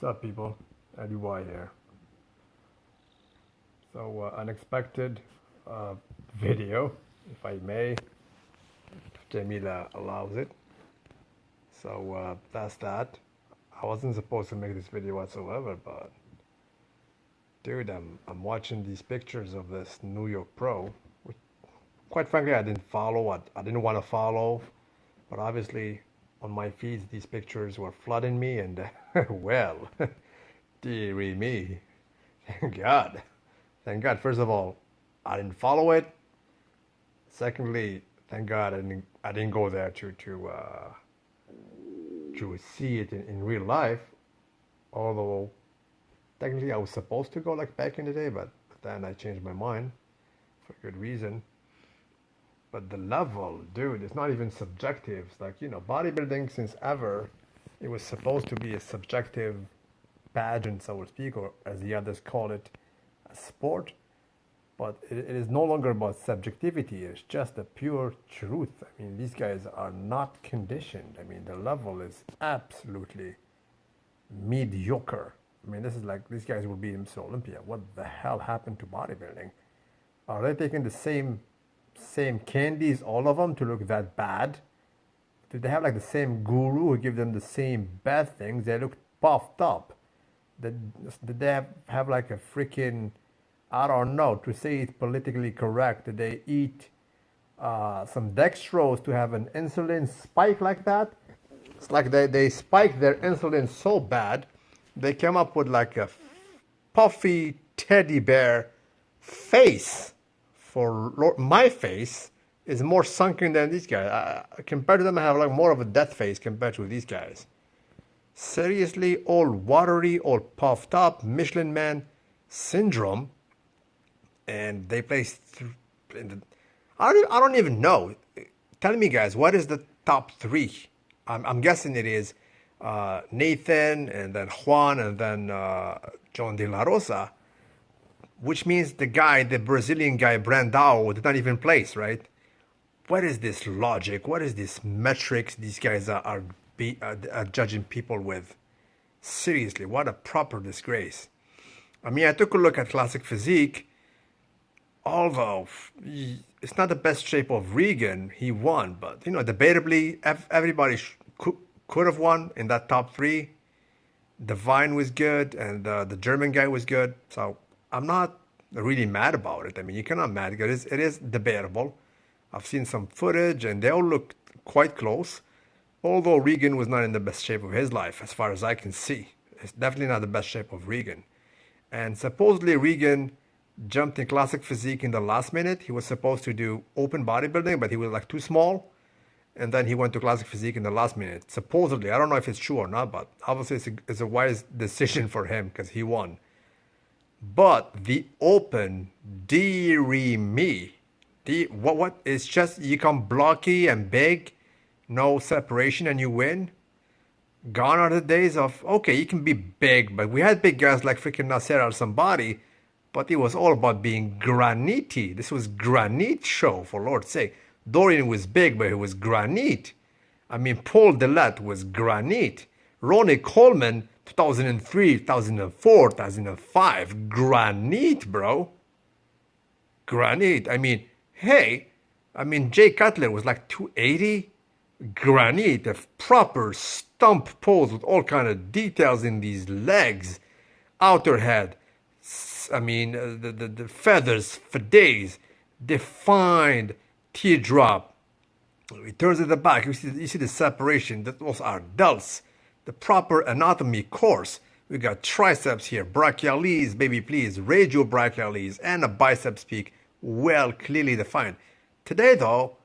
What's up, people? Eddie Y here. So, unexpected uh, video, if I may, if Jamila allows it. So, that's that. I wasn't supposed to make this video whatsoever, but dude, I'm watching these pictures of this New York pro, which, quite frankly, I didn't follow. I didn't want to follow, but obviously, on my feeds, these pictures were flooding me, and well, dearie me, thank God. Thank God. First of all, I didn't follow it. Secondly, thank God I didn't go there to see it in real life. Although technically I was supposed to go like back in the day, but then I changed my mind for good reason. But the level, dude, it's not even subjective. It's like, bodybuilding since ever, it was supposed to be a subjective pageant, so to speak, or as the others call it, a sport. But it is no longer about subjectivity. It's just the pure truth. I mean, these guys are not conditioned. I mean, the level is absolutely mediocre. I mean, this is like these guys will be in Mr. Olympia. What the hell happened to bodybuilding? Are they taking the same candies, all of them, to look that bad? Do they have like the same guru who give them the same bad things? They look puffed up. Did they have like a freaking, I don't know, to say it politically correct, did they eat some dextrose to have an insulin spike like that? It's like they spiked their insulin so bad, they came up with like a puffy teddy bear face. My face is more sunken than these guys. Compared to them, I have like more of a death face compared to these guys. Seriously, all watery, all puffed up, Michelin Man syndrome. And they placed I don't even know. Tell me, guys, what is the top three? I'm guessing it is Nathan, and then Juan, and then John De La Rosa, which means the Brazilian guy, Brandao, did not even place, right? What is this logic? What is this metrics these guys are judging people with? Seriously, what a proper disgrace. I mean, I took a look at Classic Physique. Although it's not the best shape of Regan, he won. But, debatably, everybody could have won in that top three. Divine was good, and the German guy was good. So I'm not really mad about it. I mean, you cannot mad because it is debatable. I've seen some footage, and they all look quite close. Although Regan was not in the best shape of his life, as far as I can see. It's definitely not the best shape of Regan. And supposedly Regan jumped in Classic Physique in the last minute. He was supposed to do open bodybuilding, but he was like too small. And then he went to Classic Physique in the last minute. Supposedly, I don't know if it's true or not, but obviously it's a wise decision for him because he won. But the open, dearie me, what is just, you come blocky and big, no separation, and you win. Gone are the days of, okay, you can be big, but we had big guys like freaking Nasser or somebody, but it was all about being granite. This was granite show, for Lord's sake. Dorian was big, but he was granite. I mean, Paul Dillette was granite. Ronnie Coleman, 2003, 2004, 2005, granite, bro. Granite. I mean, hey, Jay Cutler was like 280. Granite, a proper stump pose with all kind of details in these legs, outer head. The feathers for days, defined teardrop. He turns at the back. You see the separation. Those are delts. The proper anatomy course. We got triceps here, brachialis, baby please, radiobrachialis, and a biceps peak, well clearly defined. Today though,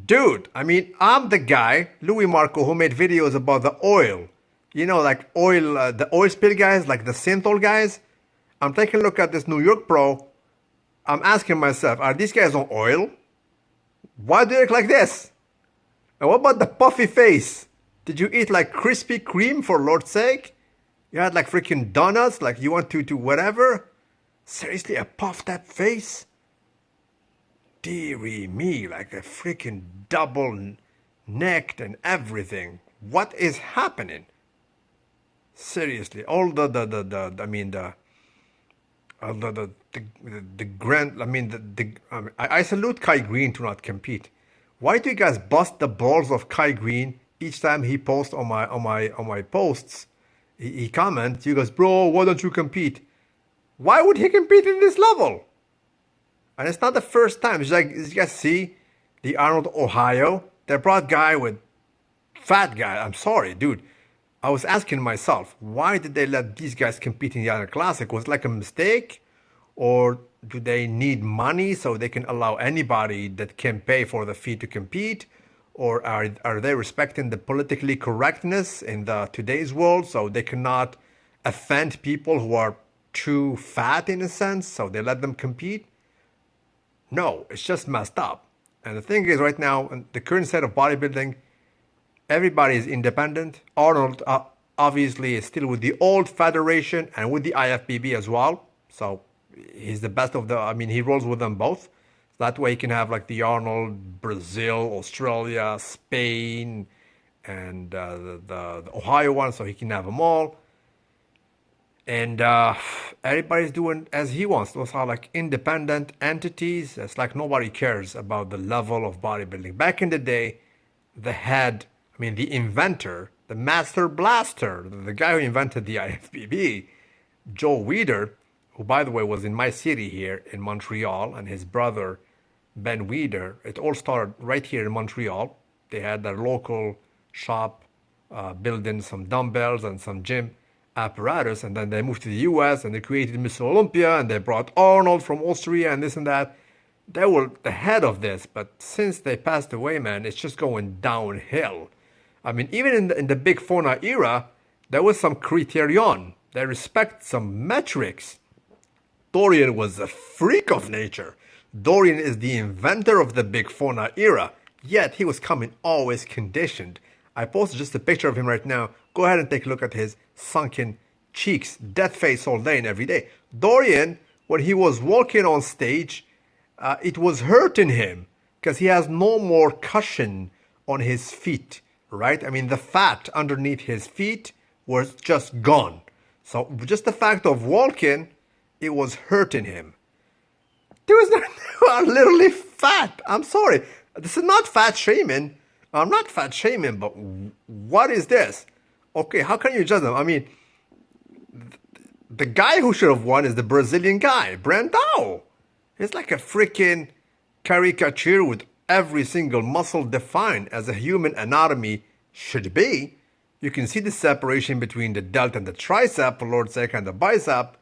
dude, I'm the guy, Louis Marco, who made videos about the oil. Like oil, the oil spill guys, like the synthol guys. I'm taking a look at this New York pro. I'm asking myself, are these guys on oil? Why do they look like this? And what about the puffy face? Did you eat like Krispy Kreme, for Lord's sake? You had like freaking donuts, like you want to whatever? Seriously, a puffed up face? Dearie me, like a freaking double necked and everything. What is happening? Seriously, all the I mean the grand I mean I salute Kai Green to not compete. Why do you guys bust the balls of Kai Green each time he posts on my posts? He comments, he goes, bro, why don't you compete? Why would he compete in this level? And it's not the first time. It's like, you guys see the Arnold Ohio? They brought guy with fat guy. I'm sorry, dude. I was asking myself, why did they let these guys compete in the other classic? Was it like a mistake? Or do they need money so they can allow anybody that can pay for the fee to compete? Or are they respecting the politically correctness in the today's world so they cannot offend people who are too fat in a sense, so they let them compete? No, it's just messed up. And the thing is, right now, in the current state of bodybuilding, everybody is independent. Arnold obviously is still with the old federation and with the IFBB as well. So he's the best of the, I mean, he rolls with them both. That way he can have like the Arnold, Brazil, Australia, Spain, and the Ohio one, so he can have them all. And everybody's doing as he wants. Those are like independent entities. It's like nobody cares about the level of bodybuilding. Back in the day, the head, I mean, the inventor, the master blaster, the guy who invented the IFBB, Joe Weider, who, by the way, was in my city here in Montreal, and his brother, Ben Weider. It all started right here in Montreal. They had their local shop, building some dumbbells and some gym apparatus, and then they moved to the US and they created Mr. Olympia, and they brought Arnold from Austria and this and that. They were the head of this, but since they passed away, man, it's just going downhill. I mean, even in the Big Fauna era, there was some criterion. They respect some metrics. Dorian was a freak of nature. Dorian is the inventor of the Big Fauna era, yet he was coming always conditioned. I posted just a picture of him right now. Go ahead and take a look at his sunken cheeks, death face all day and every day. Dorian, when he was walking on stage, it was hurting him because he has no more cushion on his feet, right? I mean, the fat underneath his feet was just gone. So just the fact of walking, it was hurting him. There was not literally fat. I'm sorry. This is not fat shaming. I'm not fat shaming, but what is this? Okay, how can you judge them? I mean, the guy who should have won is the Brazilian guy, Brandao. He's like a freaking caricature with every single muscle defined as a human anatomy should be. You can see the separation between the delt and the tricep, for Lord's sake, and the bicep.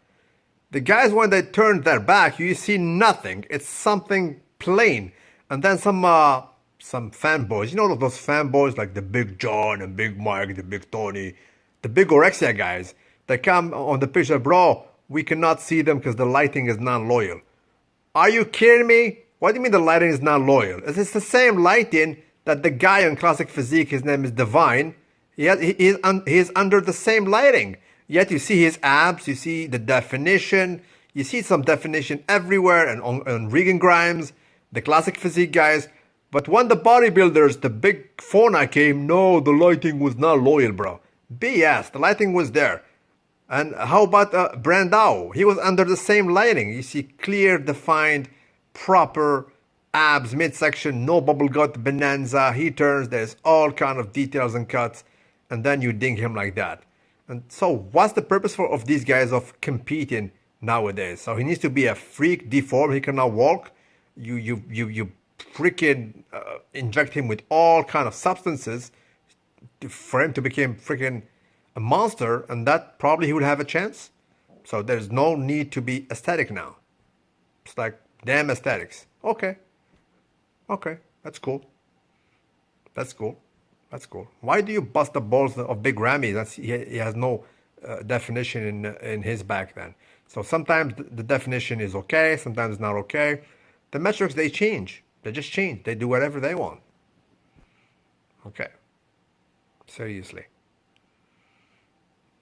The guys, when they turn their back, you see nothing. It's something plain. And then some fanboys, you know those fanboys like the Big John and Big Mike, the Big Tony, the big orexia guys, they come on the picture, bro, we cannot see them because the lighting is non-loyal. Are you kidding me? What do you mean the lighting is non-loyal? It's the same lighting that the guy on Classic Physique, his name is Divine, he is under the same lighting. Yet you see his abs, you see the definition, you see some definition everywhere, and on Regan Grimes, the Classic Physique guys. But when the bodybuilders, the Big Fauna came, no, the lighting was not loyal, bro. BS, the lighting was there. And how about Brandao? He was under the same lighting. You see clear, defined, proper abs, midsection, no bubble gut, bonanza. He turns, there's all kind of details and cuts. And then you ding him like that. And so what's the purpose of these guys of competing nowadays? So he needs to be a freak, deformed, he cannot walk. You freaking inject him with all kind of substances for him to become freaking a monster, and that probably he would have a chance. So there's no need to be aesthetic now. It's like, damn aesthetics. Okay, that's cool. That's cool. Why do you bust the balls of Big Ramy? He has no definition in his back then. So sometimes the definition is okay, sometimes it's not okay. The metrics, they change. They just change. They do whatever they want. Okay. Seriously.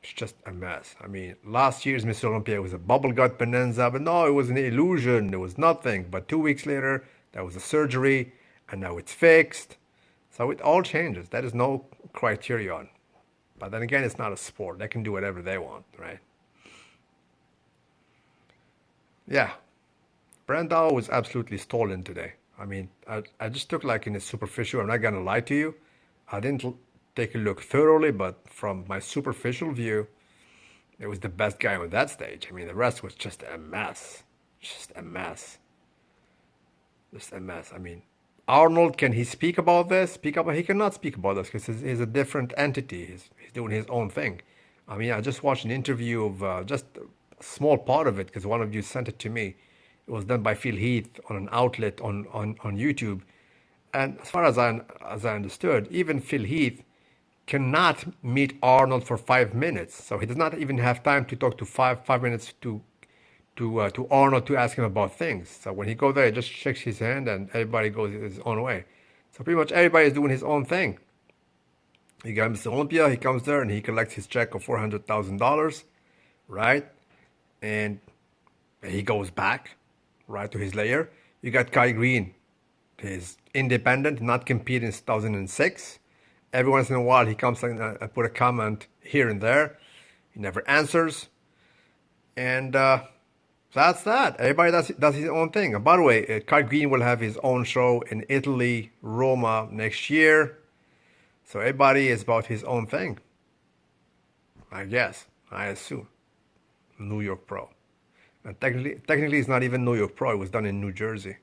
It's just a mess. I mean, last year's Mr. Olympia was a bubble gut bonanza, but no, it was an illusion. It was nothing. But 2 weeks later, there was a surgery, and now it's fixed. So it all changes. That is no criterion. But then again, it's not a sport. They can do whatever they want, right? Yeah, Brandao was absolutely stolen today. I mean, I just took like in a superficial, I'm not gonna lie to you. I didn't take a look thoroughly, but from my superficial view, it was the best guy on that stage. I mean, the rest was just a mess. Just a mess. Just a mess. I mean, Arnold, can he speak about this? Speak about? He cannot speak about this because he's a different entity. He's doing his own thing. I mean, I just watched an interview of just a small part of it because one of you sent it to me. It was done by Phil Heath on an outlet on YouTube. And as far as I understood, even Phil Heath cannot meet Arnold for 5 minutes. So he does not even have time to talk to five minutes to Arnold to ask him about things. So when he goes there, he just shakes his hand and everybody goes his own way. So pretty much everybody is doing his own thing. He got Mr. Olympia, he comes there and he collects his check of $400,000, right? And he goes back, right, to his layer. You got Kai Green, he's independent, not compete in 2006. Every once in a while he comes and put a comment here and there. He never answers. And that's that. Everybody does his own thing. And by the way, Kai Green will have his own show in Italy, Roma next year. So everybody is about his own thing. I guess. I assume. New York Pro. And technically it's not even New York Pro. It was done in New Jersey.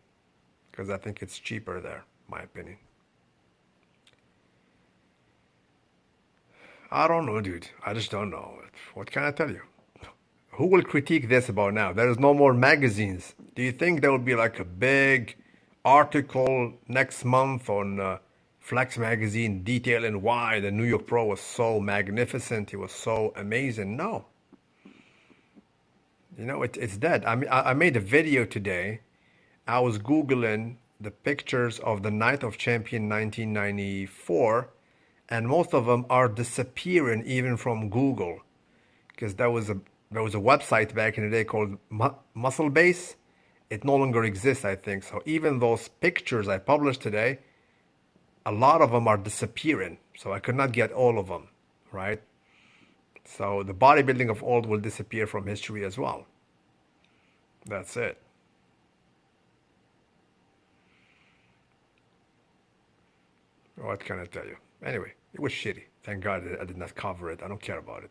Because I think it's cheaper there, my opinion. I don't know, dude. I just don't know. What can I tell you? Who will critique this about now? There is no more magazines. Do you think there will be like a big article next month on Flex magazine detailing why the New York Pro was so magnificent? It was so amazing. No. You know, it's dead. I mean, I made a video today. I was Googling the pictures of the Night of Champion 1994, and most of them are disappearing even from Google, because there was a website back in the day called Muscle Base. It no longer exists, I think. So even those pictures I published today, a lot of them are disappearing. So I could not get all of them, right? So the bodybuilding of old will disappear from history as well. That's it. What can I tell you? Anyway, it was shitty. Thank God I did not cover it. I don't care about it.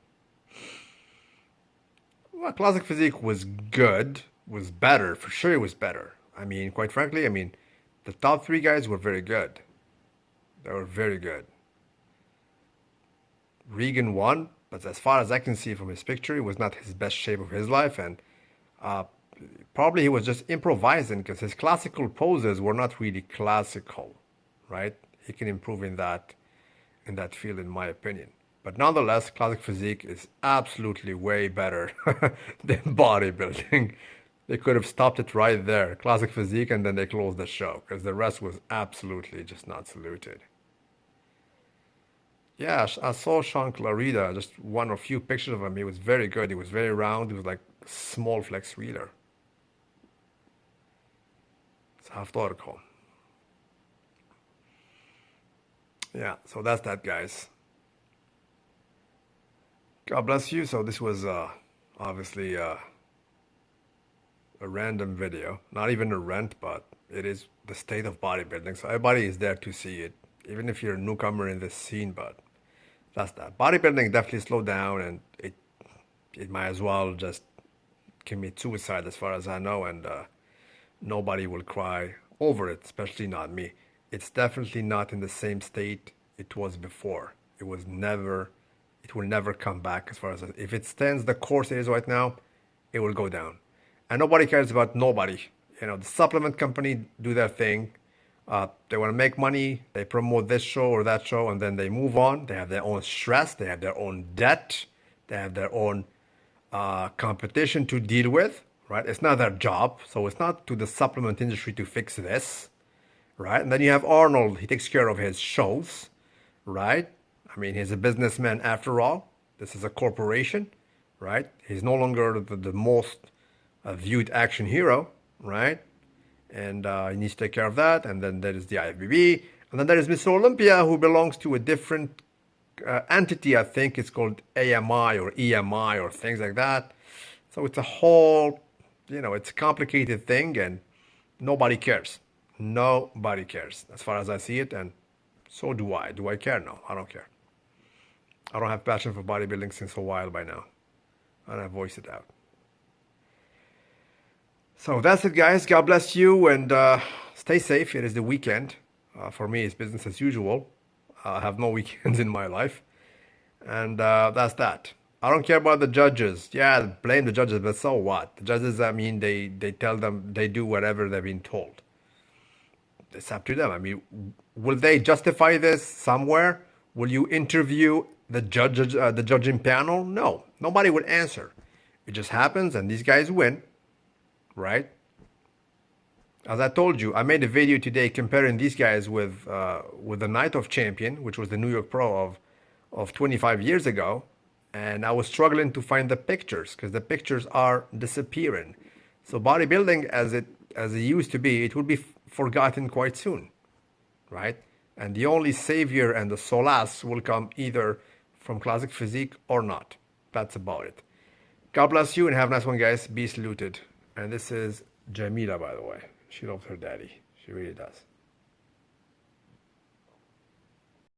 Well, Classic Physique was good, was better. For sure it was better. I mean, quite frankly, I mean, the top three guys were very good. They were very good. Regan won, but as far as I can see from his picture, it was not his best shape of his life, and probably he was just improvising because his classical poses were not really classical, right? He can improve in that field, in my opinion. But nonetheless, Classic Physique is absolutely way better than bodybuilding. They could have stopped it right there, Classic Physique, and then they closed the show because the rest was absolutely just not saluted. Yeah, I saw Sean Clarida, just one or few pictures of him. He was very good. He was very round. He was like a small flex wheeler. It's half-tortical. Yeah, so that's that, guys. God bless you. So this was obviously a random video. Not even a rant, but it is the state of bodybuilding. So everybody is there to see it, even if you're a newcomer in this scene, but that's that. Bodybuilding definitely slowed down, and it might as well just commit suicide as far as I know, and nobody will cry over it, especially not me. It's definitely not in the same state it was before. It will never come back as far as, if it stands the course it is right now, it will go down. And nobody cares about nobody. You know, the supplement company do their thing. They want to make money. They promote this show or that show, and then they move on. They have their own stress. They have their own debt. They have their own competition to deal with, right? It's not their job. So it's not to the supplement industry to fix this, right? And then you have Arnold. He takes care of his shows, right? I mean, he's a businessman after all. This is a corporation, right? He's no longer the most viewed action hero, right? And he needs to take care of that. And then there is the IFBB. And then there is Mr. Olympia, who belongs to a different entity, I think it's called AMI or EMI or things like that. So it's a whole, it's a complicated thing, and nobody cares. Nobody cares as far as I see it, and so do I. Do I care? No, I don't care. I don't have passion for bodybuilding since a while by now, and I voice it out. So that's it, guys. God bless you, and stay safe. It is the weekend. For me, it's business as usual. I have no weekends in my life, and that's that. I don't care about the judges. Yeah, blame the judges, but so what? The judges, I mean, they tell them they do whatever they've been told. It's up to them. I mean, will they justify this somewhere? Will you interview the judging panel? No, nobody would answer. It just happens, and these guys win, right? As I told you, I made a video today comparing these guys with the Night of Champion, which was the New York Pro of 25 years ago, and I was struggling to find the pictures because the pictures are disappearing. So bodybuilding, as it used to be, it will be forgotten quite soon, right? And the only savior and the solace will come either from classic physique or not. That's about it. God bless you and have a nice one, guys. Be saluted. And this is Jamila, by the way. She loves her daddy. She really does.